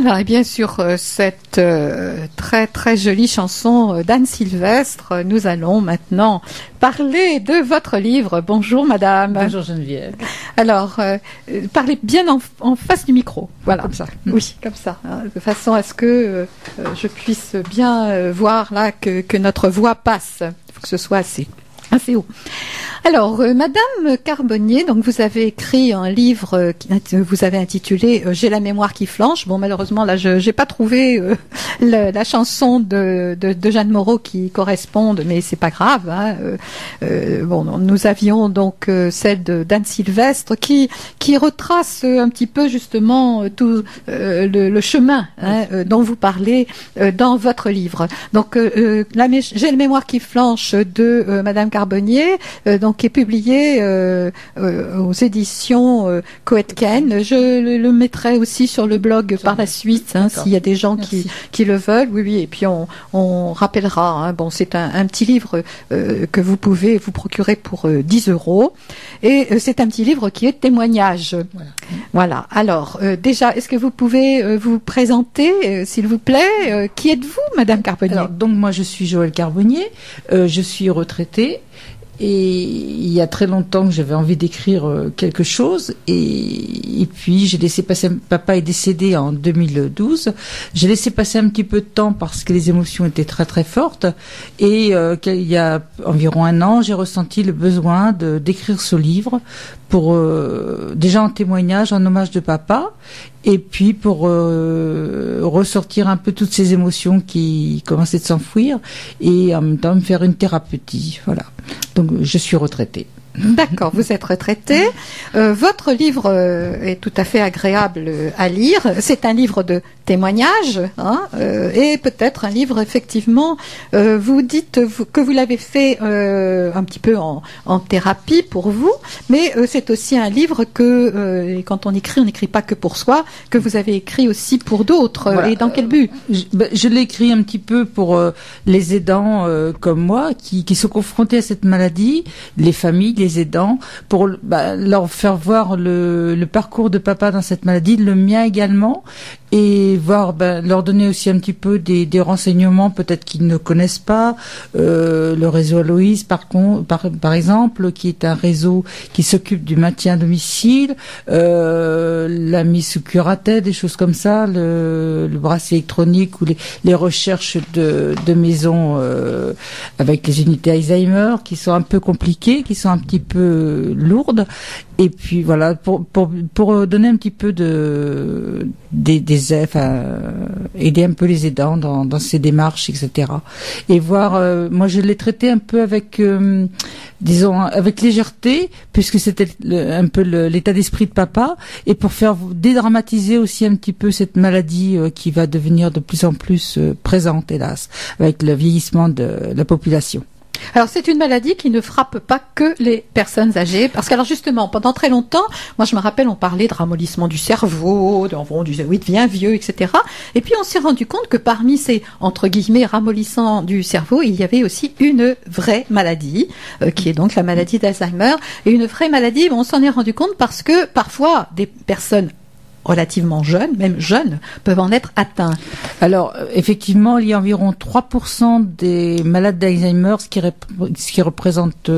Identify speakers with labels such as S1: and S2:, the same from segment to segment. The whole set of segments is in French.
S1: Voilà, et bien sûr, cette très très jolie chanson d'Anne Sylvestre, nous allons maintenant parler de votre livre. Bonjour madame.
S2: Bonjour Geneviève.
S1: Alors, parlez bien en face du micro. Voilà.
S2: Comme ça.
S1: Oui, comme ça. Hein, de façon à ce que je puisse bien voir là que notre voix passe. Il faut que ce soit assez haut. Alors, Madame Carbonnier, donc vous avez écrit un livre que vous avez intitulé J'ai la mémoire qui flanche. Bon, malheureusement, là, j'ai pas trouvé la chanson de Jeanne Moreau qui corresponde, mais c'est pas grave. Hein. Bon, nous avions donc celle d'Anne Sylvestre qui retrace un petit peu justement tout le chemin dont vous parlez dans votre livre. Donc, J'ai la mémoire qui flanche de Madame Carbonnier, donc qui est publié aux éditions Coëtken. Je le mettrai aussi sur le blog par la suite, s'il y a des gens qui le veulent. Oui, et puis on rappellera. Hein, bon, c'est un petit livre que vous pouvez vous procurer pour 10 €. Et c'est un petit livre qui est témoignage. Voilà. Alors, déjà, est-ce que vous pouvez vous présenter, s'il vous plaît qui êtes-vous, Madame Carbonnier?
S2: Alors, donc moi, je suis Joëlle Carbonnier. Je suis retraitée. Et il y a très longtemps que j'avais envie d'écrire quelque chose et puis j'ai laissé passer, papa est décédé en 2012, j'ai laissé passer un petit peu de temps parce que les émotions étaient très très fortes et il y a environ un an, j'ai ressenti le besoin d'écrire ce livre pour déjà en témoignage, en hommage de papa et puis pour ressortir un peu toutes ces émotions qui commençaient de s'enfouir et en même temps me faire une thérapeutie, voilà. Donc je suis retraitée.
S1: D'accord, vous êtes retraité. Votre livre est tout à fait agréable à lire. C'est un livre de témoignages, et peut-être un livre effectivement. Vous dites que vous l'avez fait un petit peu en thérapie pour vous, mais c'est aussi un livre que quand on n'écrit pas que pour soi, que vous avez écrit aussi pour d'autres. Voilà. Et dans quel but?
S2: Je l'ai écrit un petit peu pour les aidants comme moi qui sont confrontés à cette maladie, les familles, les aidants, pour leur faire voir le parcours de papa dans cette maladie, le mien également, et voir leur donner aussi un petit peu des renseignements peut-être qu'ils ne connaissent pas. Le réseau Aloïse par exemple, qui est un réseau qui s'occupe du maintien à domicile, la mise sous curatelle, des choses comme ça, le bracelet électronique ou les recherches de maisons avec les unités Alzheimer qui sont un peu compliquées, qui sont un petit peu lourdes. Et puis voilà, pour donner un petit peu aider un peu les aidants dans ces démarches, etc. Et voir, moi je l'ai traité un peu avec, disons, avec légèreté, puisque c'était un peu l'état d'esprit de papa, et pour faire dédramatiser aussi un petit peu cette maladie qui va devenir de plus en plus présente, hélas, avec le vieillissement de la population.
S1: Alors c'est une maladie qui ne frappe pas que les personnes âgées, parce que alors justement pendant très longtemps, moi je me rappelle on parlait de ramollissement du cerveau, on disait oui deviens vieux, etc. Et puis on s'est rendu compte que parmi ces entre guillemets ramollissants du cerveau, il y avait aussi une vraie maladie, qui est donc la maladie d'Alzheimer, et une vraie maladie, on s'en est rendu compte parce que parfois des personnes relativement jeunes, même jeunes, peuvent en être atteints.
S2: Alors, effectivement, il y a environ 3% des malades d'Alzheimer, ce qui représente,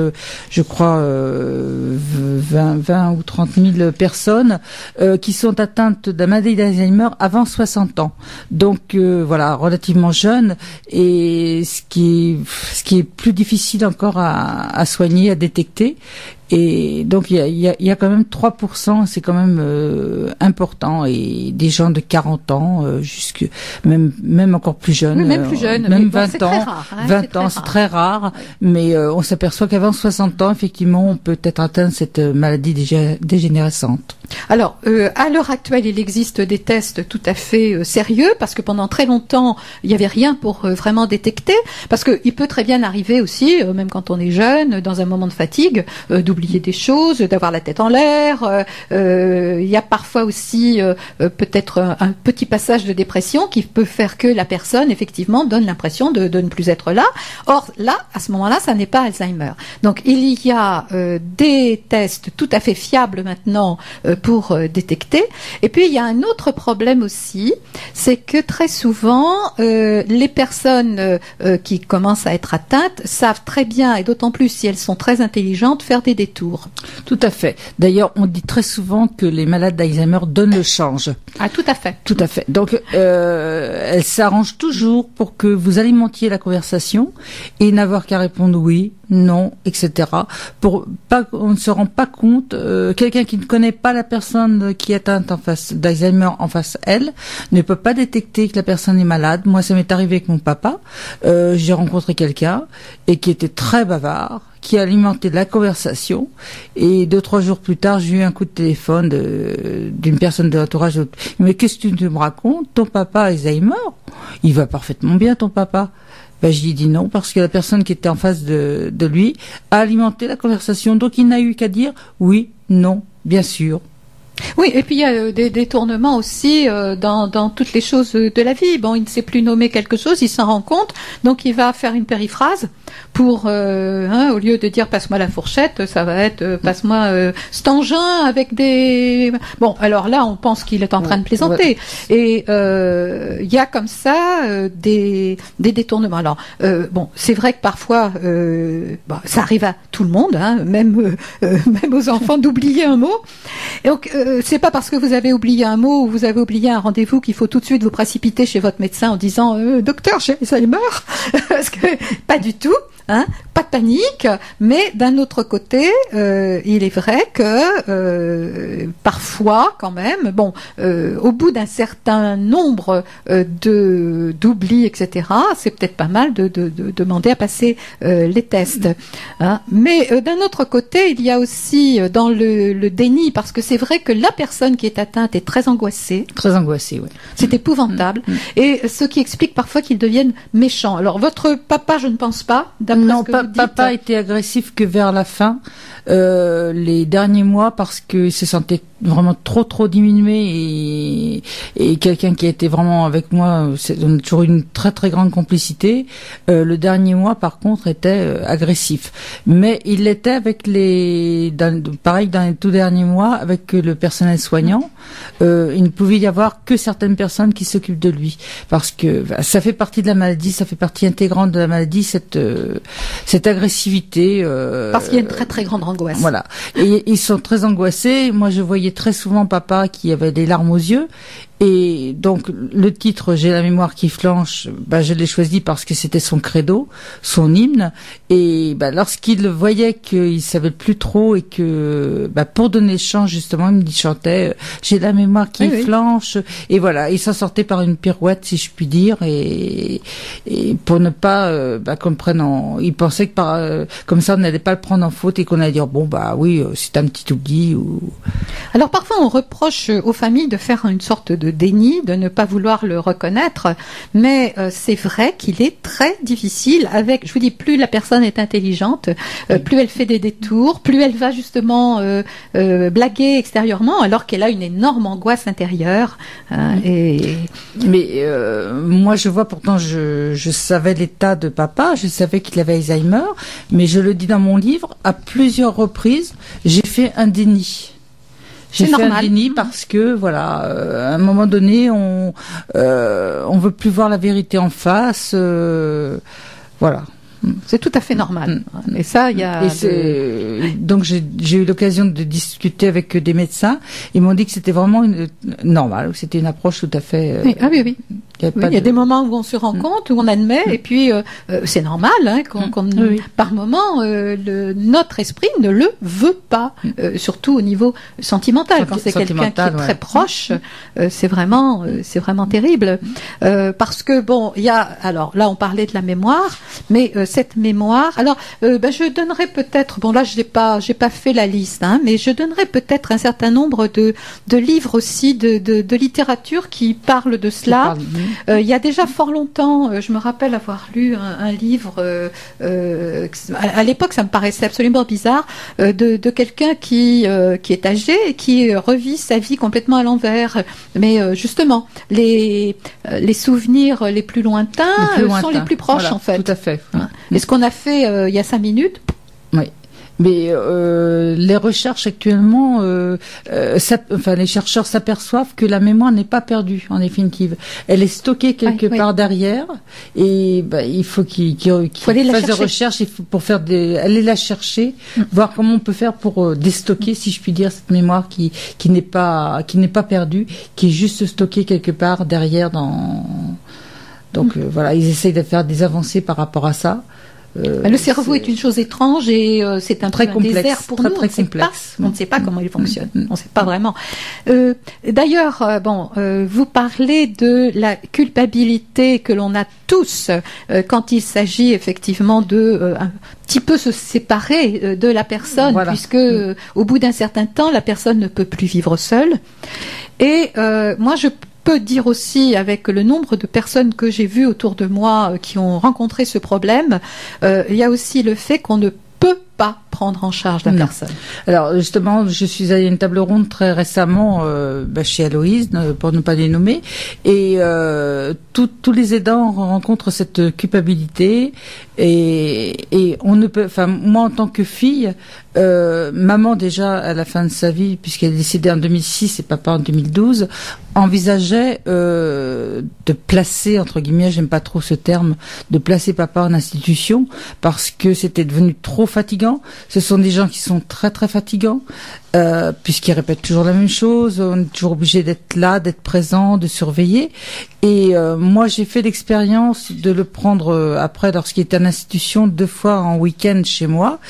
S2: je crois, 20 ou 30 000 personnes qui sont atteintes de la maladie d'Alzheimer avant 60 ans. Donc, voilà, relativement jeunes, et ce qui est plus difficile encore à soigner, à détecter. Et donc il y a quand même 3%, c'est quand même important, et des gens de 40 ans jusque même encore plus jeunes,
S1: même plus jeunes,
S2: même
S1: mais
S2: 20 ans,
S1: rare,
S2: 20 ans c'est très rare, mais on s'aperçoit qu'avant 60 ans effectivement on peut être atteint de cette maladie dégénérescente.
S1: Alors, à l'heure actuelle, il existe des tests tout à fait sérieux, parce que pendant très longtemps, il n'y avait rien pour vraiment détecter, parce qu'il peut très bien arriver aussi, même quand on est jeune, dans un moment de fatigue, d'oublier d'oublier des choses, d'avoir la tête en l'air. Il y a parfois aussi peut-être un petit passage de dépression qui peut faire que la personne, effectivement, donne l'impression de ne plus être là. Or, là, à ce moment-là, ça n'est pas Alzheimer. Donc, il y a des tests tout à fait fiables maintenant pour détecter. Et puis, il y a un autre problème aussi, c'est que très souvent, les personnes qui commencent à être atteintes savent très bien, et d'autant plus si elles sont très intelligentes, faire des détours.
S2: Tout à fait. D'ailleurs, on dit très souvent que les malades d'Alzheimer donnent le change.
S1: Ah, tout à fait.
S2: Tout à fait. Donc, elles s'arrangent toujours pour que vous alimentiez la conversation et n'avoir qu'à répondre oui, non, etc. Pour pas, on ne se rend pas compte. Quelqu'un qui ne connaît pas la personne qui est atteinte en face d'Alzheimer en face elle ne peut pas détecter que la personne est malade. Moi, ça m'est arrivé avec mon papa. J'ai rencontré quelqu'un et qui était très bavard, qui alimentait la conversation, et 2-3 jours plus tard, j'ai eu un coup de téléphone d'une personne de l'entourage. Mais qu'est-ce que tu me racontes? Ton papa a Alzheimer? Il va parfaitement bien, ton papa. Ben, j'ai dit non, parce que la personne qui était en face de lui a alimenté la conversation, donc il n'a eu qu'à dire oui, non, bien sûr.
S1: Oui, et puis il y a des détournements aussi dans toutes les choses de la vie. Bon, il ne sait plus nommer quelque chose, il s'en rend compte, donc il va faire une périphrase pour, au lieu de dire passe-moi la fourchette, ça va être passe-moi cet engin avec des... Bon, alors là, on pense qu'il est en train de plaisanter. Ouais. Et il y a comme ça des détournements. Alors, bon, c'est vrai que parfois, ça arrive à tout le monde, même aux enfants, d'oublier un mot. Et donc, c'est pas parce que vous avez oublié un mot ou vous avez oublié un rendez-vous qu'il faut tout de suite vous précipiter chez votre médecin en disant docteur, j'ai Alzheimer. Parce que pas du tout. Pas de panique, mais d'un autre côté, il est vrai que parfois, quand même, au bout d'un certain nombre d'oublis, etc., c'est peut-être pas mal de demander à passer les tests. Mais d'un autre côté, il y a aussi dans le déni, parce que c'est vrai que la personne qui est atteinte est très angoissée.
S2: Très angoissée, oui.
S1: C'est épouvantable. Et ce qui explique parfois qu'ils deviennent méchants. Alors, votre papa, je ne pense pas.
S2: Non, papa était agressif que vers la fin, les derniers mois, parce qu'il se sentait vraiment trop diminué, et quelqu'un qui a été vraiment avec moi, on a toujours eu une très grande complicité. Le dernier mois, par contre, était agressif, mais il l'était avec pareil dans les tout derniers mois avec le personnel soignant. Il ne pouvait y avoir que certaines personnes qui s'occupent de lui, parce que ça fait partie de la maladie, ça fait partie intégrante de la maladie, cette agressivité.
S1: Parce qu'il y a une très grande angoisse.
S2: Voilà, et ils sont très angoissés. Moi, je voyais très souvent papa qui avait des larmes aux yeux. Et donc, le titre « J'ai la mémoire qui flanche », je l'ai choisi parce que c'était son credo, son hymne. Et lorsqu'il voyait qu'il savait plus trop et que, pour donner le chant, justement, il chantait « J'ai la mémoire qui flanche ». Et voilà, il s'en sortait par une pirouette, si je puis dire. Et pour ne pas qu'on prenne il pensait que comme ça, on n'allait pas le prendre en faute et qu'on allait dire « Bon, oui, c'est un petit oubli ».
S1: Alors, parfois, on reproche aux familles de faire une sorte de déni, de ne pas vouloir le reconnaître, mais c'est vrai qu'il est très difficile je vous dis, plus la personne est intelligente, plus elle fait des détours, plus elle va justement blaguer extérieurement, alors qu'elle a une énorme angoisse intérieure. Mais
S2: moi, je vois, pourtant, je savais l'état de papa, je savais qu'il avait Alzheimer, mais je le dis dans mon livre, à plusieurs reprises, j'ai fait un déni. J'ai fait un déni parce que à un moment donné, on veut plus voir la vérité en face, voilà.
S1: C'est tout à fait normal. Et ça, il y a.
S2: Donc j'ai eu l'occasion de discuter avec des médecins. Ils m'ont dit que c'était vraiment normal, que c'était une approche tout à fait.
S1: Oui. Il y a des moments où on se rend compte, où on admet, et puis c'est normal, par moment, notre esprit ne le veut pas, surtout au niveau sentimental. Quand c'est quelqu'un qui est très proche, c'est vraiment terrible, parce que il y a, alors là, on parlait de la mémoire, mais cette mémoire, alors je donnerai peut-être, là, j'ai pas fait la liste, mais je donnerai peut-être un certain nombre de livres aussi de littérature qui parlent de cela. Il y a déjà fort longtemps, je me rappelle avoir lu un livre, à l'époque ça me paraissait absolument bizarre, de quelqu'un qui est âgé et qui revit sa vie complètement à l'envers. Mais justement, les souvenirs les plus lointains sont les plus proches,
S2: voilà,
S1: en fait.
S2: Tout à fait.
S1: Et ce qu'on a fait il y a 5 minutes.
S2: Oui. Mais les recherches actuellement, les chercheurs s'aperçoivent que la mémoire n'est pas perdue en définitive. Elle est stockée quelque part derrière, et il faut qu'ils fassent des recherches pour aller la chercher, voir comment on peut faire pour déstocker, si je puis dire, cette mémoire qui n'est pas perdue, qui est juste stockée quelque part derrière Donc voilà, ils essayent de faire des avancées par rapport à ça.
S1: Le cerveau est une chose étrange et c'est un
S2: très complexe,
S1: désert pour nous. On ne sait pas comment il fonctionne. On ne sait pas vraiment. D'ailleurs, vous parlez de la culpabilité que l'on a tous quand il s'agit effectivement de un petit peu se séparer de la personne, puisque au bout d'un certain temps, la personne ne peut plus vivre seule. Et moi, je peux dire aussi, avec le nombre de personnes que j'ai vues autour de moi qui ont rencontré ce problème, il y a aussi le fait qu'on ne peut pas prendre en charge la personne.
S2: Alors justement, je suis allée à une table ronde très récemment chez Aloïse, pour ne pas les nommer, et tous les aidants rencontrent cette culpabilité, et on ne peut, moi en tant que fille, maman déjà à la fin de sa vie, puisqu'elle est décédée en 2006 et papa en 2012, envisageait de placer, entre guillemets, j'aime pas trop ce terme, de placer papa en institution, parce que c'était devenu trop fatigant. Ce sont des gens qui sont très très fatigants, puisqu'ils répètent toujours la même chose, on est toujours obligé d'être là, d'être présent, de surveiller. Et moi j'ai fait l'expérience de le prendre après, lorsqu'il était en institution, 2 fois en week-end chez moi.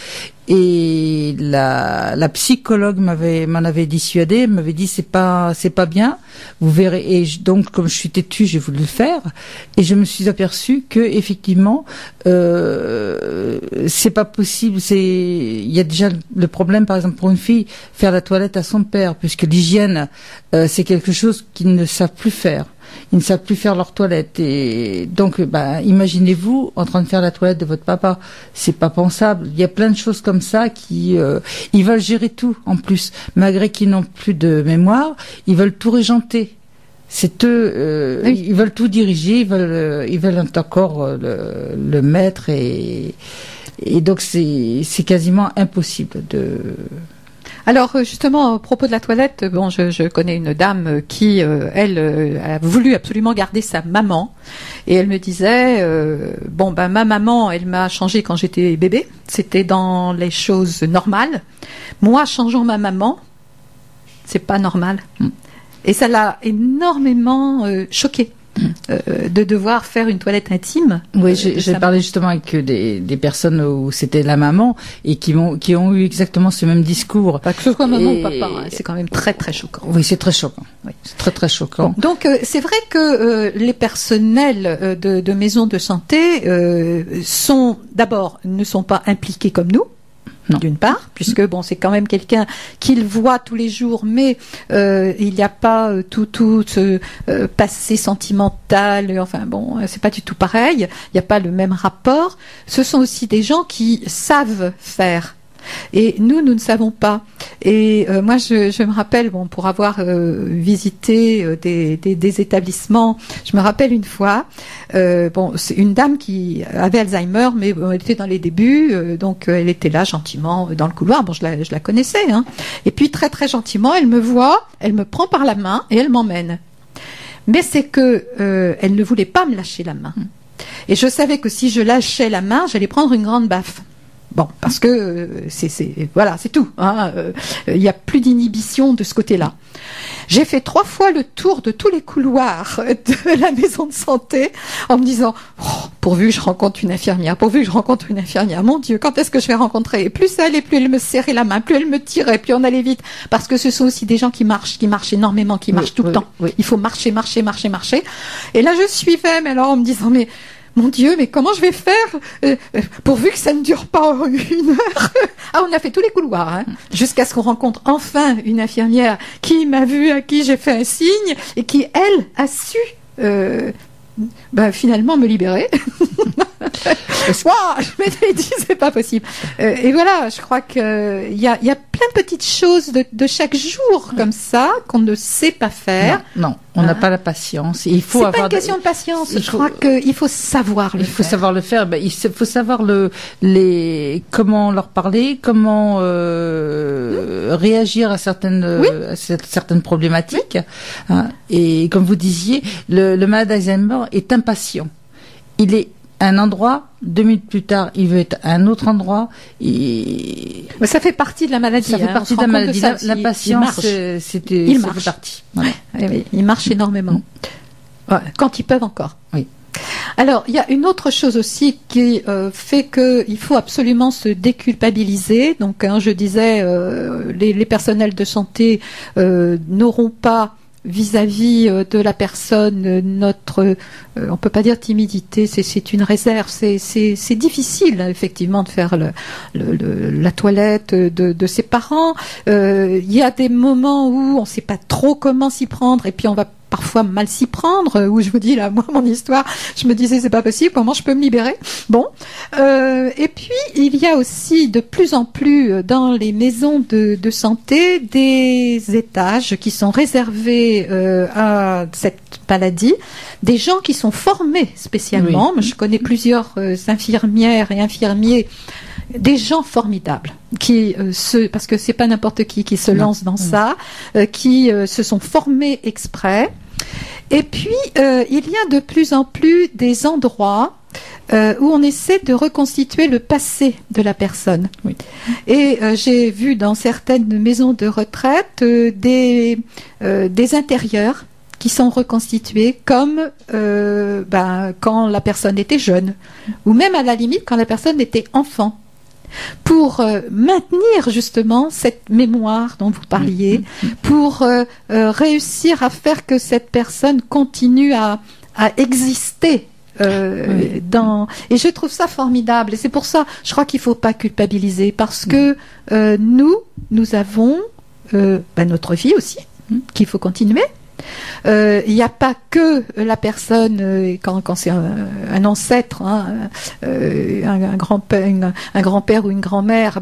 S2: Et la psychologue m'en avait dissuadé, m'avait dit c'est pas bien, vous verrez. Et donc comme je suis têtue, j'ai voulu le faire, et je me suis aperçue que effectivement c'est pas possible. Il y a déjà le problème, par exemple pour une fille, faire la toilette à son père, puisque l'hygiène c'est quelque chose qu'ils ne savent plus faire. Ils ne savent plus faire leur toilette, et donc imaginez-vous en train de faire la toilette de votre papa, c'est pas pensable. Il y a plein de choses comme ça qui ils veulent gérer tout en plus, malgré qu'ils n'ont plus de mémoire, ils veulent tout régenter. C'est eux, ils veulent tout diriger, ils veulent encore le maître, et donc c'est quasiment impossible de.
S1: Alors justement, à propos de la toilette, je connais une dame qui, elle, a voulu absolument garder sa maman, et elle me disait, ma maman, elle m'a changé quand j'étais bébé, c'était dans les choses normales. Moi, changeant ma maman, c'est pas normal. Et ça l'a énormément choquée. De devoir faire une toilette intime.
S2: Oui, j'ai parlé justement avec des personnes où c'était la maman, et qui ont eu exactement ce même discours.
S1: Pas que ce soit maman ou papa, c'est quand même très très choquant.
S2: Oui, c'est très choquant. Oui, c'est très très choquant.
S1: Bon, donc c'est vrai que les personnels de maisons de santé ne sont pas impliqués comme nous.
S2: Non.
S1: D'une part, puisque c'est quand même quelqu'un qu'il voit tous les jours, mais il n'y a pas tout ce passé sentimental. C'est pas du tout pareil. Il n'y a pas le même rapport. Ce sont aussi des gens qui savent faire. Et nous ne savons pas. Et moi, je me rappelle, pour avoir visité des établissements, je me rappelle une fois, c'est une dame qui avait Alzheimer, mais elle était dans les débuts, donc elle était là gentiment dans le couloir. Je la connaissais, hein. Et puis très très gentiment, elle me voit, elle me prend par la main et elle m'emmène. Mais c'est que elle ne voulait pas me lâcher la main. Et je savais que si je lâchais la main, j'allais prendre une grande baffe. Parce que c'est tout. Il n'y a plus d'inhibition de ce côté-là. J'ai fait 3 fois le tour de tous les couloirs de la maison de santé en me disant pourvu que je rencontre une infirmière, Mon Dieu, quand est-ce que je vais rencontrer? Et plus ça allait, plus elle me serrait la main, plus elle me tirait, plus on allait vite. Parce que ce sont aussi des gens qui marchent énormément, qui marchent tout le temps. Oui. Il faut marcher. Et là, je suivais, mais alors en me disant, mais mon Dieu, mais comment je vais faire pourvu que ça ne dure pas 1 heure? On a fait tous les couloirs, jusqu'à ce qu'on rencontre enfin une infirmière qui m'a vue, à qui j'ai fait un signe, et qui, elle, a su finalement me libérer. Wow, je m'étais dit c'est pas possible. Et voilà, je crois que il y a plein de petites choses de chaque jour comme ça qu'on ne sait pas faire.
S2: Non, on n'a pas la patience. Il faut
S1: c'est pas une question de patience. Je crois qu'il faut savoir le faire.
S2: Il faut savoir le faire. Il faut savoir comment leur parler, comment réagir à certaines problématiques. Hein. Et comme vous disiez, le malade d'Alzheimer est impatient. Il est à un endroit, 2 minutes plus tard, il veut être à un autre endroit.
S1: Mais ça fait partie de la maladie.
S2: Ça fait partie de la maladie. L'impatience, ça fait partie. Voilà.
S1: Oui, il marche énormément. Ouais, quand ils peuvent encore.
S2: Oui.
S1: Alors, il y a une autre chose aussi qui fait qu'il faut absolument se déculpabiliser. Donc, je disais, les personnels de santé n'auront pas vis-à-vis de la personne notre on peut pas dire timidité, c'est une réserve, c'est difficile effectivement de faire la toilette de ses parents. Il y a des moments où on sait pas trop comment s'y prendre et puis on va parfois mal s'y prendre, où je vous dis là, moi mon histoire, je me disais c'est pas possible, comment je peux me libérer? Bon, et puis il y a aussi de plus en plus dans les maisons de santé des étages qui sont réservés à cette maladie, des gens qui sont formés spécialement. Oui. Moi, je connais plusieurs infirmières et infirmiers, des gens formidables parce que c'est pas n'importe qui se lance dans ça, qui se sont formés exprès. Et puis il y a de plus en plus des endroits où on essaie de reconstituer le passé de la personne. Oui. Et j'ai vu dans certaines maisons de retraite des intérieurs qui sont reconstitués comme quand la personne était jeune, ou même à la limite quand la personne était enfant, pour maintenir justement cette mémoire dont vous parliez, pour réussir à faire que cette personne continue à exister. Et je trouve ça formidable, et c'est pour ça je crois qu'il faut pas culpabiliser, parce que nous avons notre vie aussi qu'il faut continuer. Il n'y a pas que la personne quand c'est un ancêtre, un grand-père ou une grand-mère.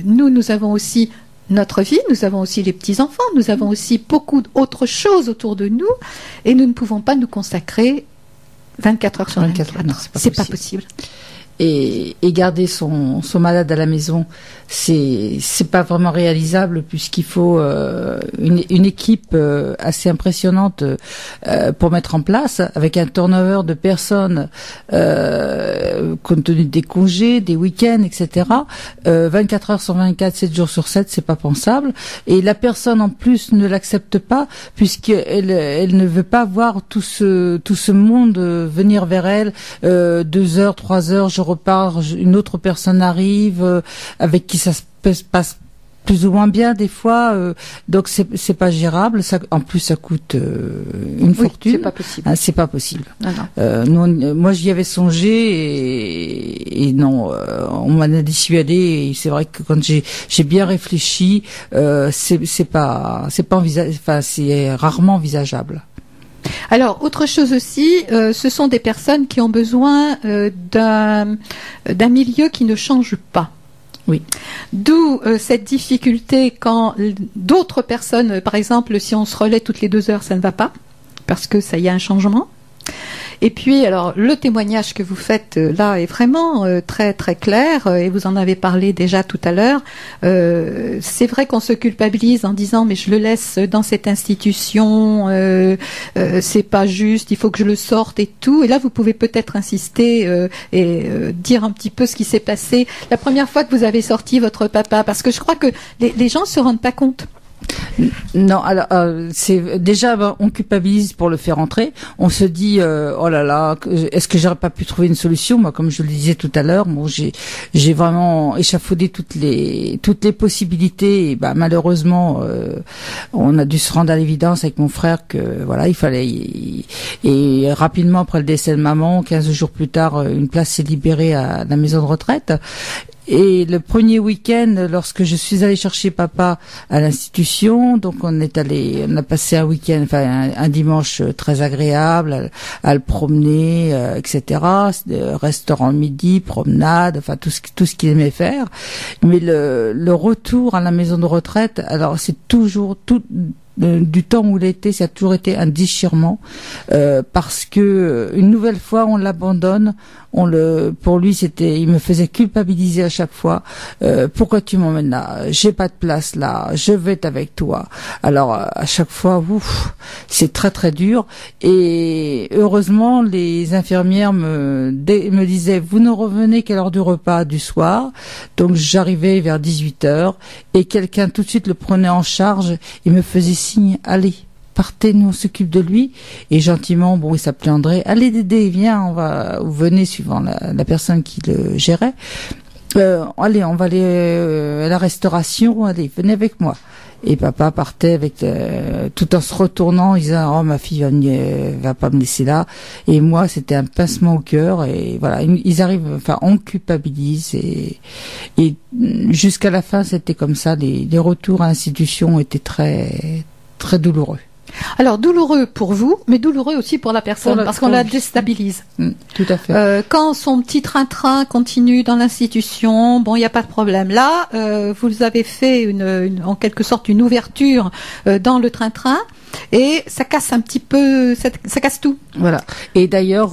S1: Nous avons aussi notre vie, nous avons aussi les petits-enfants, nous avons aussi beaucoup d'autres choses autour de nous, et nous ne pouvons pas nous consacrer 24 heures sur 24. Non, c'est pas possible.
S2: Et garder son malade à la maison, c'est pas vraiment réalisable, puisqu'il faut une équipe assez impressionnante pour mettre en place, avec un turnover de personnes compte tenu des congés, des week-ends, etc. 24 heures sur 24, 7 jours sur 7, c'est pas pensable. Et la personne en plus ne l'accepte pas, puisqu'elle ne veut pas voir tout ce monde venir vers elle. 2 heures, 3 heures, je repars, une autre personne arrive avec qui ça se passe plus ou moins bien des fois, donc c'est pas gérable. Ça, en plus, ça coûte une fortune.
S1: C'est pas possible.
S2: C'est pas possible. Moi, j'y avais songé et non, on m'en a dissuadé. Et c'est vrai que quand j'ai bien réfléchi, c'est pas envisageable. Enfin, c'est rarement envisageable.
S1: Alors, autre chose aussi, ce sont des personnes qui ont besoin d'un milieu qui ne change pas.
S2: Oui.
S1: D'où cette difficulté quand d'autres personnes, par exemple, si on se relaie toutes les 2 heures, ça ne va pas, parce que ça y a un changement. Et puis, alors, le témoignage que vous faites là est vraiment très très clair, et vous en avez parlé déjà tout à l'heure. C'est vrai qu'on se culpabilise en disant mais je le laisse dans cette institution, c'est pas juste, il faut que je le sorte et tout. Et là, vous pouvez peut-être insister et dire un petit peu ce qui s'est passé la première fois que vous avez sorti votre papa, parce que je crois que les gens se rendent pas compte.
S2: Non, alors c'est déjà on culpabilise pour le faire entrer. On se dit oh là là, est-ce que j'aurais pas pu trouver une solution? Moi, comme je le disais tout à l'heure, bon, j'ai vraiment échafaudé toutes les possibilités. Et malheureusement, on a dû se rendre à l'évidence avec mon frère que voilà, il fallait. Et rapidement après le décès de maman, 15 jours plus tard, une place s'est libérée à la maison de retraite. Et le premier week-end, lorsque je suis allée chercher papa à l'institution, donc on a passé un week-end, enfin un dimanche très agréable, à le promener, etc. Restaurant midi, promenade, enfin tout ce qu'il aimait faire. Mais le retour à la maison de retraite, alors c'est toujours du temps où il était, ça a toujours été un déchirement, parce que une nouvelle fois on l'abandonne. Pour lui, il me faisait culpabiliser à chaque fois. Pourquoi tu m'emmènes là? J'ai pas de place là. Je vais être avec toi. Alors à chaque fois, c'est très très dur. Et heureusement, les infirmières me disaient, vous ne revenez qu'à l'heure du repas du soir. Donc j'arrivais vers 18h et quelqu'un tout de suite le prenait en charge et me faisait signe, allez. Partez, nous on s'occupe de lui. Et gentiment, il s'appelait André. Allez Dédé, viens, vous venez suivant la personne qui le gérait. Allez, on va aller à la restauration. Allez, venez avec moi. Et papa partait avec tout en se retournant, il disait oh ma fille va pas me laisser là. Et moi c'était un pincement au cœur. Et voilà, ils arrivent, enfin on culpabilise et jusqu'à la fin c'était comme ça. Les retours à l'institution étaient très très douloureux.
S1: Alors douloureux pour vous, mais douloureux aussi pour la personne, parce qu'on la déstabilise.
S2: Tout à fait.
S1: Quand son petit train-train continue dans l'institution, il n'y a pas de problème. Là, vous avez fait en quelque sorte une ouverture dans le train-train. Et ça casse un petit peu, ça casse tout.
S2: Voilà. Et d'ailleurs,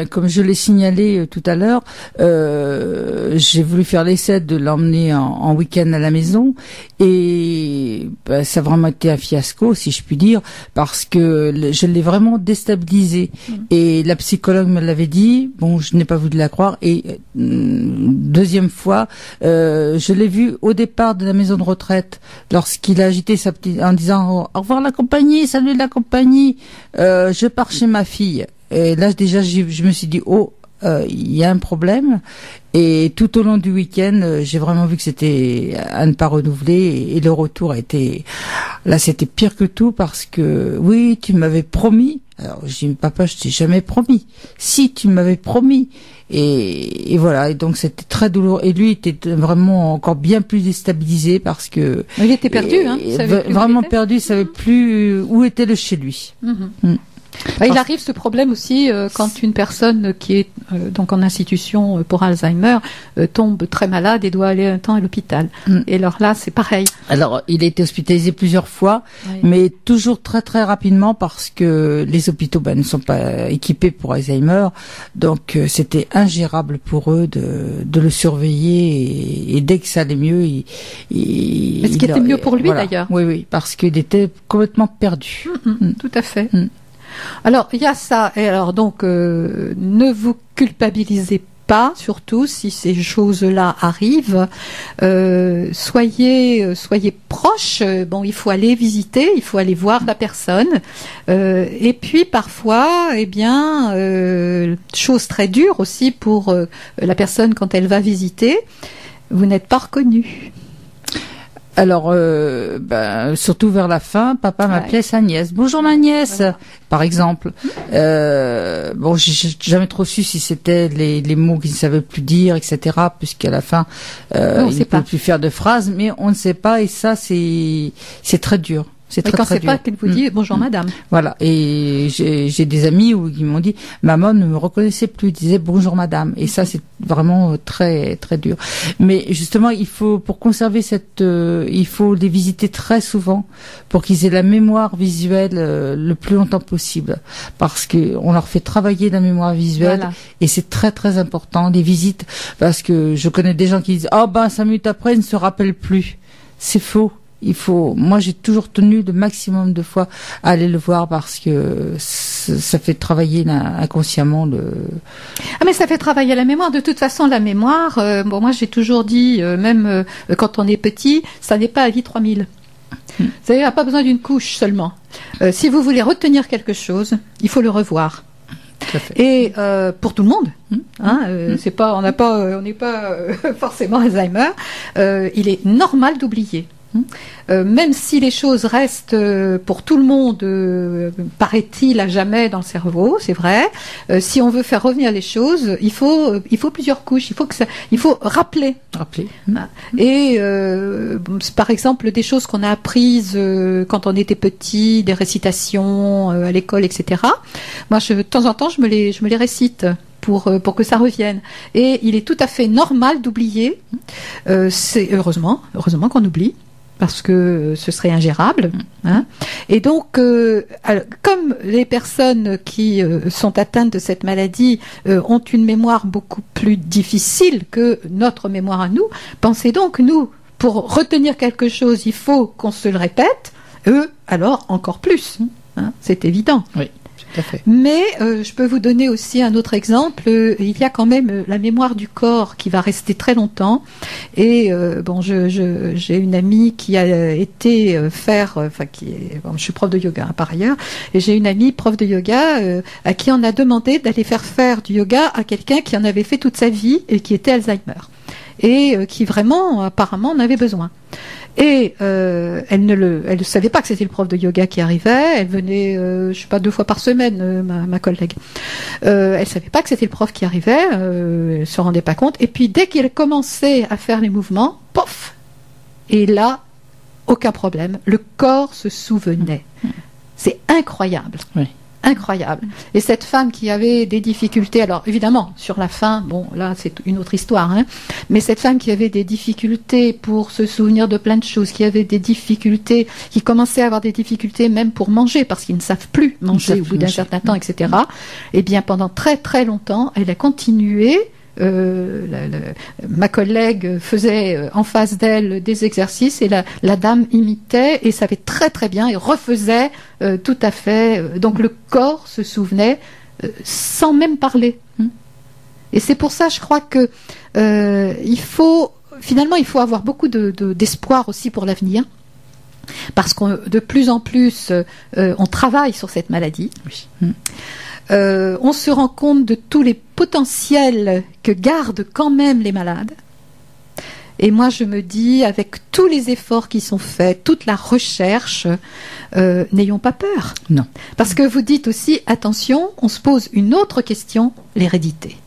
S2: comme je l'ai signalé tout à l'heure, j'ai voulu faire l'essai de l'emmener en week-end à la maison, et ça a vraiment été un fiasco, si je puis dire, parce que je l'ai vraiment déstabilisé. Et la psychologue me l'avait dit. Bon, je n'ai pas voulu la croire. Et deuxième fois, je l'ai vu au départ de la maison de retraite, lorsqu'il a agité sa petite, en disant au revoir la compagnie. Salut la compagnie, je pars chez ma fille. Et là déjà je me suis dit il y a un problème. Et tout au long du week-end, j'ai vraiment vu que c'était à ne pas renouveler. Et le retour a été... Là, c'était pire que tout parce que, oui, tu m'avais promis. Alors, j'ai dit, papa, je t'ai jamais promis. Si, tu m'avais promis. Et voilà. Et donc, c'était très douloureux. Et lui, il était vraiment encore bien plus déstabilisé parce que...
S1: Il était perdu, hein.
S2: Vraiment perdu. Il savait plus où était le chez lui.
S1: Il arrive ce problème aussi quand une personne qui est donc en institution pour Alzheimer tombe très malade et doit aller un temps à l'hôpital. Et alors là, c'est pareil.
S2: Alors, il a été hospitalisé plusieurs fois, mais toujours très très rapidement parce que les hôpitaux ne sont pas équipés pour Alzheimer. Donc, c'était ingérable pour eux de le surveiller et dès que ça allait mieux,
S1: Mais ce qui était mieux pour lui d'ailleurs.
S2: Oui, parce qu'il était complètement perdu.
S1: Tout à fait. Alors, il y a ça. Et alors, donc, ne vous culpabilisez pas, surtout si ces choses-là arrivent. Soyez proches. Il faut aller visiter, il faut aller voir la personne. Et puis, parfois, chose très dure aussi pour la personne quand elle va visiter, vous n'êtes pas reconnu.
S2: Alors, surtout vers la fin, papa m'appelait sa nièce. Bonjour ma nièce, par exemple. J'ai jamais trop su si c'était les mots qu'il ne savait plus dire, etc. Puisqu'à la fin, il ne peut plus faire de phrases, mais on ne sait pas, et ça, c'est très dur. C'est
S1: quand c'est pas qu'elle vous dit bonjour madame.
S2: Voilà. Et j'ai des amis qui m'ont dit maman ne me reconnaissait plus, disait bonjour madame. Et ça c'est vraiment très très dur. Mais justement pour conserver il faut les visiter très souvent pour qu'ils aient la mémoire visuelle le plus longtemps possible, parce que on leur fait travailler la mémoire visuelle et c'est très très important les visites, parce que je connais des gens qui disent 5 minutes après ils ne se rappellent plus. C'est faux. Moi j'ai toujours tenu le maximum de fois à aller le voir parce que ça fait travailler inconsciemment
S1: mais ça fait travailler la mémoire. De toute façon, la mémoire, moi j'ai toujours dit, même quand on est petit, ça n'est pas à vie 3000. Ça n'a pas besoin d'une couche seulement. Si vous voulez retenir quelque chose, il faut le revoir. Et pour tout le monde, c'est pas, on n'est pas forcément Alzheimer. Il est normal d'oublier. Même si les choses restent pour tout le monde, paraît-il, à jamais dans le cerveau, c'est vrai. Si on veut faire revenir les choses, il faut plusieurs couches. Il faut rappeler. Et par exemple, des choses qu'on a apprises quand on était petit, des récitations à l'école, etc. Moi, de temps en temps, je me les récite. Pour que ça revienne. Et il est tout à fait normal d'oublier. C'est heureusement qu'on oublie, parce que ce serait ingérable. Hein. Et donc, comme les personnes qui sont atteintes de cette maladie ont une mémoire beaucoup plus difficile que notre mémoire à nous, pensez donc, nous, pour retenir quelque chose, il faut qu'on se le répète. Eux, alors, encore plus. Hein, c'est évident.
S2: Oui.
S1: Mais je peux vous donner aussi un autre exemple. Il y a quand même la mémoire du corps qui va rester très longtemps. Et j'ai une amie qui a été je suis prof de yoga par ailleurs, et j'ai une amie prof de yoga à qui on a demandé d'aller faire du yoga à quelqu'un qui en avait fait toute sa vie et qui était Alzheimer et qui vraiment apparemment en avait besoin. Et elle ne savait pas que c'était le prof de yoga qui arrivait. Elle venait, 2 fois par semaine, ma collègue. Elle savait pas que c'était le prof qui arrivait. Elle se rendait pas compte. Et puis dès qu'il commençait à faire les mouvements, pof. Et là, aucun problème. Le corps se souvenait. C'est incroyable.
S2: Oui.
S1: Incroyable. Et cette femme qui avait des difficultés, alors évidemment, sur la fin, bon, là, c'est une autre histoire, hein, mais cette femme qui avait des difficultés pour se souvenir de plein de choses, qui avait des difficultés, qui commençait à avoir des difficultés même pour manger, parce qu'ils ne savent plus manger au bout d'un certain temps, etc., eh bien, pendant très, très longtemps, elle a continué. Ma collègue faisait en face d'elle des exercices et la dame imitait et savait très très bien et refaisait tout à fait. Donc le corps se souvenait sans même parler. Et c'est pour ça, je crois que il faut avoir beaucoup d'espoir aussi pour l'avenir. Parce que de plus en plus, on travaille sur cette maladie. Oui. On se rend compte de tous les potentiels que gardent quand même les malades. Et moi, je me dis, avec tous les efforts qui sont faits, toute la recherche, n'ayons pas peur.
S2: Non.
S1: Parce que vous dites aussi, attention, on se pose une autre question, l'hérédité.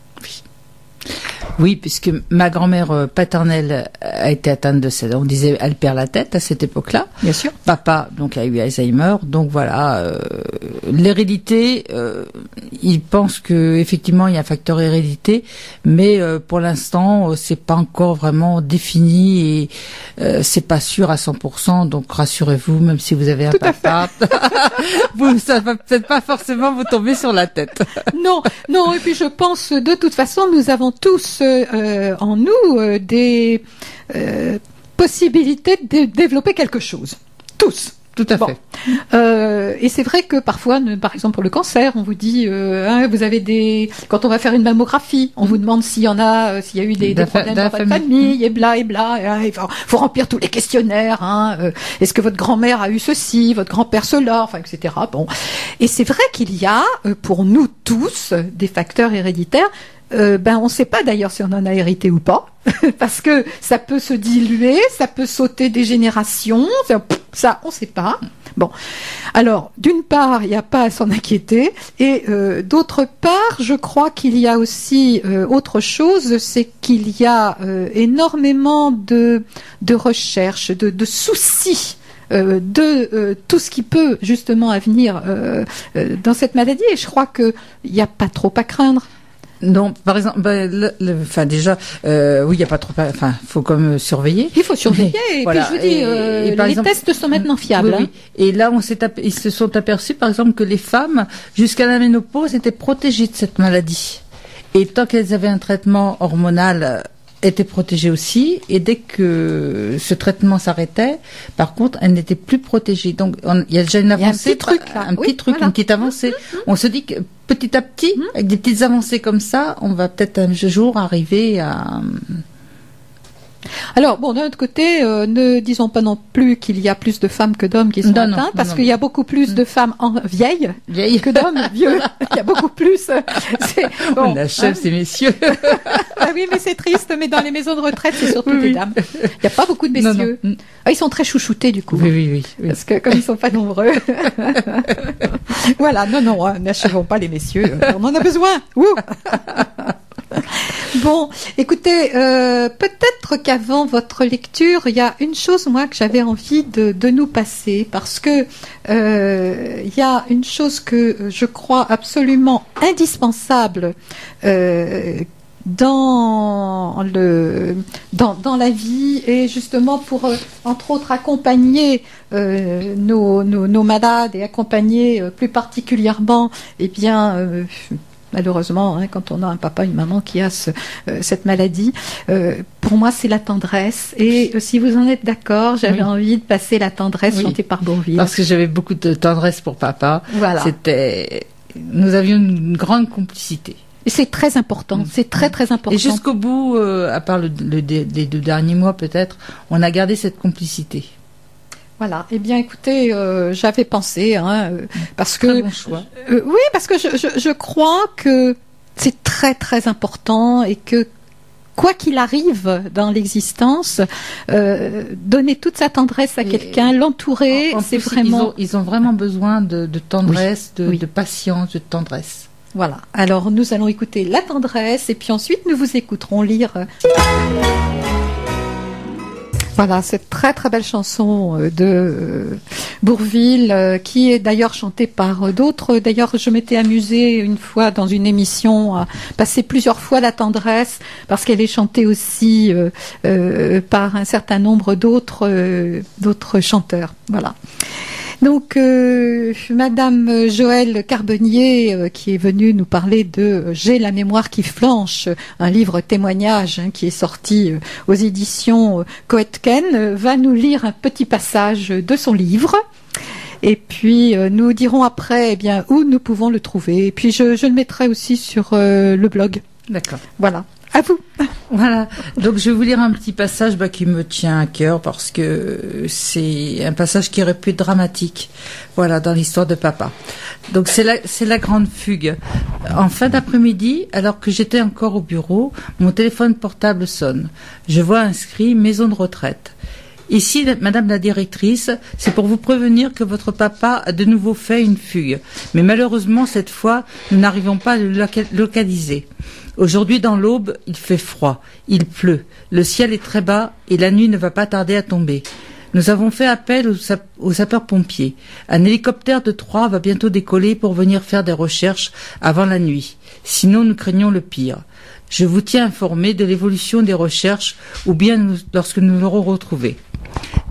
S2: Oui, puisque ma grand-mère paternelle a été atteinte de ça. On disait, elle perd la tête à cette époque-là.
S1: Bien sûr.
S2: Papa, donc, a eu Alzheimer. Donc voilà, l'hérédité, il pense que effectivement il y a un facteur hérédité, mais pour l'instant, c'est pas encore vraiment défini et c'est pas sûr à 100%. Donc rassurez-vous, même si vous avez un papa, ça va peut-être pas forcément vous tomber sur la tête.
S1: Non. Et puis je pense, de toute façon, nous avons tous en nous des possibilités de développer quelque chose. Tous.
S2: Tout à fait.
S1: Et c'est vrai que parfois, par exemple pour le cancer, on vous dit, vous avez quand on va faire une mammographie, on vous demande s'il y a eu des problèmes dans votre famille, et bla. Il faut remplir tous les questionnaires. Est-ce que votre grand-mère a eu ceci, votre grand-père cela, etc. Bon. Et c'est vrai qu'il y a, pour nous tous, des facteurs héréditaires. On ne sait pas d'ailleurs si on en a hérité ou pas, parce que ça peut se diluer, ça peut sauter des générations, ça on ne sait pas. Bon, alors d'une part il n'y a pas à s'en inquiéter, et d'autre part je crois qu'il y a aussi autre chose, c'est qu'il y a énormément de recherches, de soucis. De tout ce qui peut justement venir dans cette maladie, et je crois qu'il n'y a pas trop à craindre.
S2: Non, par exemple, déjà, oui, il y a pas trop, faut comme surveiller.
S1: Il faut surveiller. Et voilà. Puis je vous dis, les exemple, tests sont maintenant fiables.
S2: Oui. Et là, ils se sont aperçus, par exemple, que les femmes, jusqu'à la ménopause, étaient protégées de cette maladie. Et tant qu'elles avaient un traitement hormonal, étaient protégées aussi. Et dès que ce traitement s'arrêtait, par contre, elles n'étaient plus protégées. Donc, il y a déjà une avancée,
S1: un petit truc,
S2: une petite avancée. On se dit que petit à petit, avec des petites avancées comme ça, on va peut-être un jour arriver à...
S1: Alors, bon, d'un autre côté, ne disons pas non plus qu'il y a plus de femmes que d'hommes qui sont atteints, parce qu'il y a beaucoup plus de femmes vieilles que d'hommes vieux. Il y a beaucoup plus.
S2: On achève ces messieurs.
S1: Ah oui, mais c'est triste, mais dans les maisons de retraite, c'est surtout des dames. Il n'y a pas beaucoup de messieurs.
S2: Non.
S1: Ah, ils sont très chouchoutés, du coup.
S2: Oui.
S1: Parce que comme ils sont pas nombreux. Voilà, non, n'achevons pas les messieurs. On en a besoin. Ouh. Bon, écoutez, peut-être qu'avant votre lecture, il y a une chose, moi, que j'avais envie de nous passer, parce que il y a une chose que je crois absolument indispensable dans la vie, et justement pour entre autres accompagner nos malades, et accompagner plus particulièrement malheureusement, quand on a un papa, une maman qui a cette maladie, pour moi, c'est la tendresse. Et si vous en êtes d'accord, j'avais envie de passer la tendresse chantée par Bourvil.
S2: Parce que j'avais beaucoup de tendresse pour papa.
S1: Voilà.
S2: Nous avions une grande complicité.
S1: Et c'est très important. C'est très, très important.
S2: Et jusqu'au bout, à part les 2 derniers mois peut-être, on a gardé cette complicité.
S1: Voilà. Eh bien, écoutez, j'avais pensé, parce que
S2: très bon choix.
S1: Oui, parce que je crois que c'est très très important, et que quoi qu'il arrive dans l'existence, donner toute sa tendresse à quelqu'un, l'entourer, c'est vraiment.
S2: Ils ont vraiment besoin de tendresse, de patience, de tendresse.
S1: Voilà. Alors, nous allons écouter la tendresse, et puis ensuite nous vous écouterons lire. Voilà, cette très très belle chanson de Bourvil, qui est d'ailleurs chantée par d'autres. D'ailleurs, je m'étais amusée une fois dans une émission à passer plusieurs fois la tendresse, parce qu'elle est chantée aussi par un certain nombre d'autres chanteurs. Voilà. Donc, Madame Joëlle Carbonnier, qui est venue nous parler de J'ai la mémoire qui flanche, un livre témoignage qui est sorti aux éditions Coetken, va nous lire un petit passage de son livre. Et puis, nous dirons après où nous pouvons le trouver. Et puis, je le mettrai aussi sur le blog.
S2: D'accord.
S1: Voilà. À vous.
S2: Voilà. Donc je vais vous lire un petit passage qui me tient à cœur, parce que c'est un passage qui aurait pu être dramatique. Voilà, dans l'histoire de papa. Donc c'est la grande fugue. En fin d'après-midi, alors que j'étais encore au bureau, mon téléphone portable sonne. Je vois inscrit maison de retraite. Ici, Madame la directrice, c'est pour vous prévenir que votre papa a de nouveau fait une fugue. Mais malheureusement, cette fois, nous n'arrivons pas à le localiser. Aujourd'hui, dans l'Aube, il fait froid, il pleut, le ciel est très bas et la nuit ne va pas tarder à tomber. Nous avons fait appel aux sapeurs-pompiers. Un hélicoptère de 3 va bientôt décoller pour venir faire des recherches avant la nuit. Sinon, nous craignons le pire. Je vous tiens informé de l'évolution des recherches, ou bien lorsque nous l'aurons retrouvé.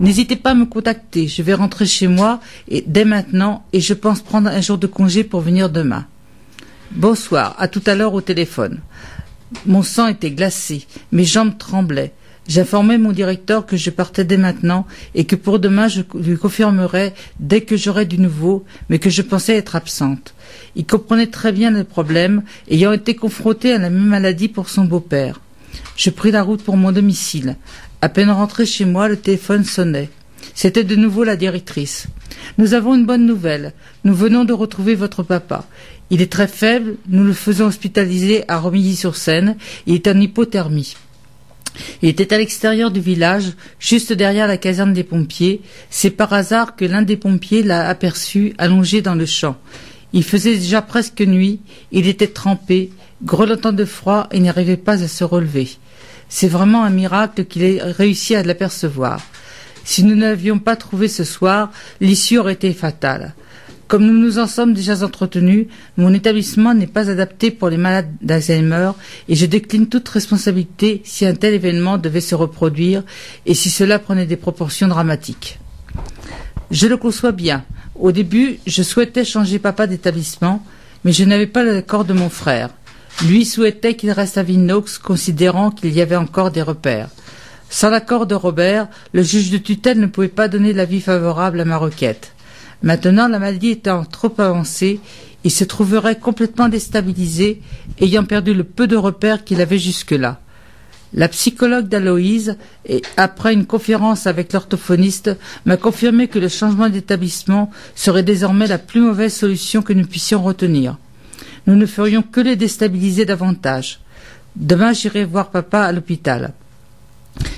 S2: N'hésitez pas à me contacter, je vais rentrer chez moi dès maintenant, et je pense prendre un jour de congé pour venir demain. Bonsoir, à tout à l'heure au téléphone. Mon sang était glacé, mes jambes tremblaient. J'informais mon directeur que je partais dès maintenant et que pour demain je lui confirmerai dès que j'aurai du nouveau, mais que je pensais être absente. Il comprenait très bien le problème, ayant été confronté à la même maladie pour son beau-père. Je pris la route pour mon domicile. À peine rentré chez moi, le téléphone sonnait. C'était de nouveau la directrice. Nous avons une bonne nouvelle. Nous venons de retrouver votre papa. Il est très faible, nous le faisons hospitaliser à Romilly-sur-Seine. Il est en hypothermie. Il était à l'extérieur du village, juste derrière la caserne des pompiers. C'est par hasard que l'un des pompiers l'a aperçu allongé dans le champ. Il faisait déjà presque nuit, il était trempé, grelottant de froid et n'arrivait pas à se relever. C'est vraiment un miracle qu'il ait réussi à l'apercevoir. Si nous ne l'avions pas trouvé ce soir, l'issue aurait été fatale. Comme nous nous en sommes déjà entretenus, mon établissement n'est pas adapté pour les malades d'Alzheimer et je décline toute responsabilité si un tel événement devait se reproduire et si cela prenait des proportions dramatiques. Je le conçois bien. Au début, je souhaitais changer papa d'établissement, mais je n'avais pas l'accord de mon frère. Lui souhaitait qu'il reste à Vinox, considérant qu'il y avait encore des repères. Sans l'accord de Robert, le juge de tutelle ne pouvait pas donner l'avis favorable à ma requête. Maintenant, la maladie étant trop avancée, il se trouverait complètement déstabilisé, ayant perdu le peu de repères qu'il avait jusque-là. La psychologue d'Aloïse, après une conférence avec l'orthophoniste, m'a confirmé que le changement d'établissement serait désormais la plus mauvaise solution que nous puissions retenir. Nous ne ferions que les déstabiliser davantage. Demain, j'irai voir papa à l'hôpital.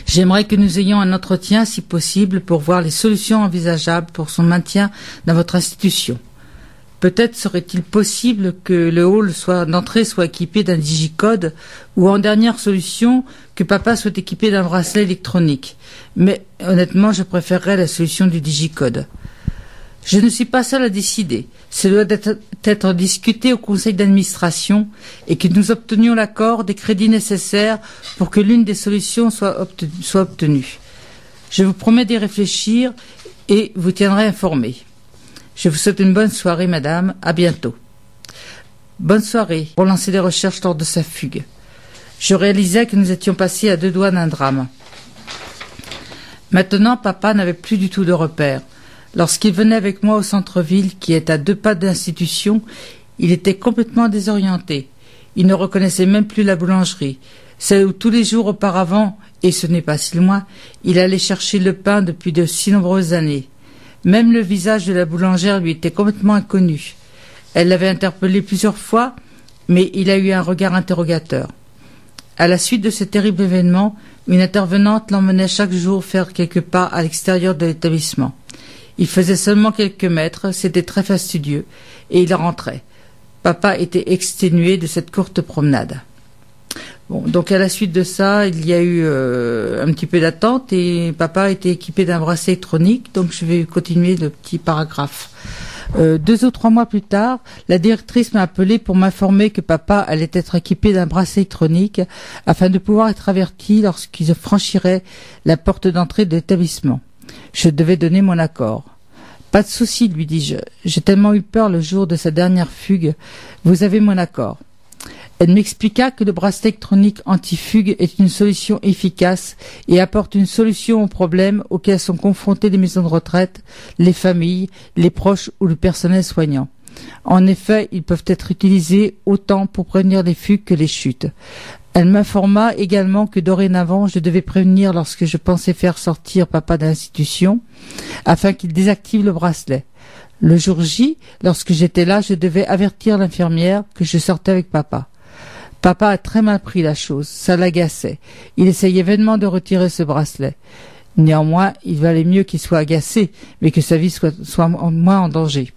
S2: J'aimerais que nous ayons un entretien, si possible, pour voir les solutions envisageables pour son maintien dans votre institution. Peut-être serait-il possible que le hall d'entrée soit équipé d'un digicode ou en dernière solution que papa soit équipé d'un bracelet électronique. Mais honnêtement, je préférerais la solution du digicode. Je ne suis pas seule à décider. Cela doit être discuté au conseil d'administration et que nous obtenions l'accord des crédits nécessaires pour que l'une des solutions soit obtenue. Je vous promets d'y réfléchir et vous tiendrai informé. Je vous souhaite une bonne soirée, madame. À bientôt. Bonne soirée. Pour lancer des recherches lors de sa fugue. Je réalisais que nous étions passés à 2 doigts d'un drame. Maintenant, papa n'avait plus du tout de repères. Lorsqu'il venait avec moi au centre-ville, qui est à 2 pas de l'institution, il était complètement désorienté. Il ne reconnaissait même plus la boulangerie, celle où tous les jours auparavant, et ce n'est pas si loin, il allait chercher le pain depuis de si nombreuses années. Même le visage de la boulangère lui était complètement inconnu. Elle l'avait interpellé plusieurs fois, mais il a eu un regard interrogateur. À la suite de ce terrible événement, une intervenante l'emmenait chaque jour faire quelques pas à l'extérieur de l'établissement. Il faisait seulement quelques mètres, c'était très fastidieux, et il rentrait. Papa était exténué de cette courte promenade. Bon, donc à la suite de ça, il y a eu un petit peu d'attente et papa était équipé d'un bracelet électronique, donc je vais continuer le petit paragraphe. 2 ou 3 mois plus tard, la directrice m'a appelé pour m'informer que papa allait être équipé d'un bracelet électronique afin de pouvoir être averti lorsqu'il franchirait la porte d'entrée de l'établissement. Je devais donner mon accord. Pas de souci, lui dis-je. J'ai tellement eu peur le jour de sa dernière fugue. Vous avez mon accord. Elle m'expliqua que le bracelet électronique anti-fugue est une solution efficace et apporte une solution aux problèmes auxquels sont confrontés les maisons de retraite, les familles, les proches ou le personnel soignant. En effet, ils peuvent être utilisés autant pour prévenir les fugues que les chutes. Elle m'informa également que dorénavant, je devais prévenir lorsque je pensais faire sortir papa de l'institution afin qu'il désactive le bracelet. Le jour J, lorsque j'étais là, je devais avertir l'infirmière que je sortais avec papa. Papa a très mal pris la chose, ça l'agaçait. Il essayait vainement de retirer ce bracelet. Néanmoins, il valait mieux qu'il soit agacé, mais que sa vie soit moins en danger.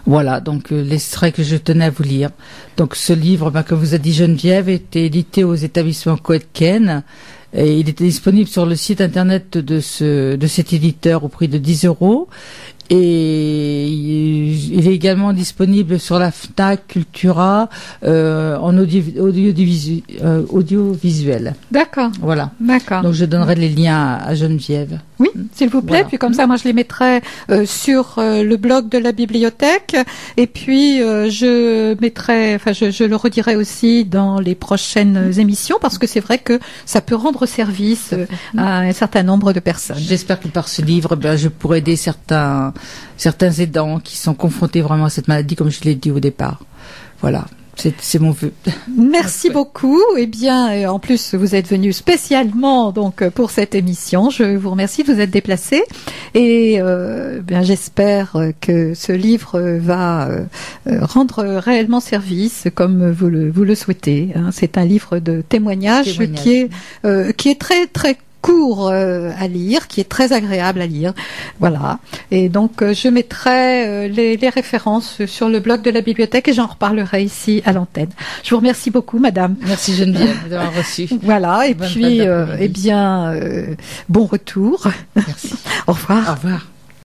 S2: Voilà, donc l'extrait que je tenais à vous lire. Donc ce livre, comme vous a dit Geneviève, était édité aux établissements Coët-Ken. Et il était disponible sur le site internet de cet éditeur au prix de 10 €. Et il est également disponible sur la Fnac, Cultura, en audiovisuel.
S1: D'accord.
S2: Voilà.
S1: D'accord.
S2: Donc je donnerai les liens à Geneviève.
S1: Oui, s'il vous plaît.
S2: Voilà.
S1: Puis comme ça, moi, je les mettrai sur le blog de la bibliothèque. Et puis, je le redirai aussi dans les prochaines émissions parce que c'est vrai que ça peut rendre service à un certain nombre de personnes.
S2: J'espère que par ce livre, je pourrai aider certains aidants qui sont confrontés vraiment à cette maladie, comme je l'ai dit au départ. Voilà. C'est mon vœu.
S1: Merci beaucoup. Eh bien, en plus, vous êtes venu spécialement donc pour cette émission. Je vous remercie de vous être déplacé et j'espère que ce livre va rendre réellement service comme vous le souhaitez. Hein. C'est un livre de témoignages qui est très très court à lire, qui est très agréable à lire. Voilà. Et donc, je mettrai les références sur le blog de la bibliothèque et j'en reparlerai ici à l'antenne. Je vous remercie beaucoup, madame.
S2: Merci Geneviève d'avoir reçu.
S1: Voilà. Et puis, bon retour.
S2: Merci.
S1: Au revoir.
S2: Au revoir.